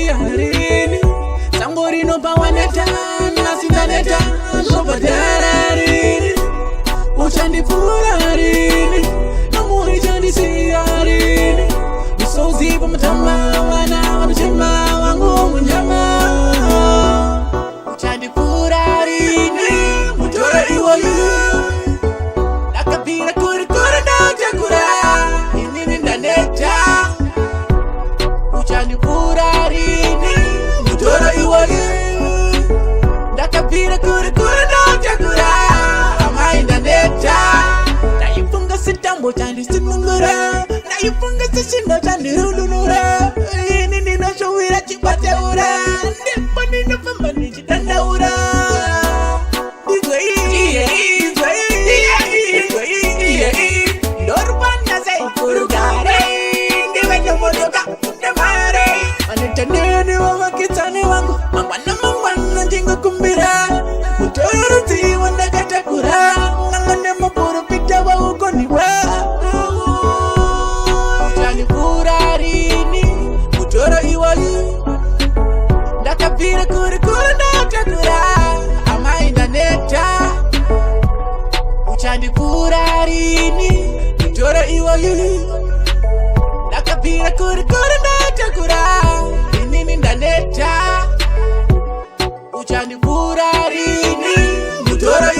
ndiarini Sangorino pawaneta nasindaneta Zobadararini Uchandipurarini Namuri chandisiarini Usozipa matama wana wanuchema wangu munyama Uchandipurarini Mutora iwayu Nakapira kuri kuri na utakura Inini ndaneta Uchandipurarini Mutora iwayu Nakapira kuri kuri na utakura Amainda neta Naifunga sitambo chandi sinungura Naifunga sishino chandi rulunura Inini no showira chipate ura Nipa nina famba nichitanda ura Anitendeni wa wakitani wangu Mangwana jingo kumbira Mutoruti wanda katakura Nangane mapuru pita wa ugoni wa Uchandipurarini Mutoro iwayu Ndakapira kuri kuri ndatakura Amainda neta Uchandipurarini Mutoro iwayu Nakapira kuri kuri ndatakura Inini ndaneta Uchandipurarini Mutora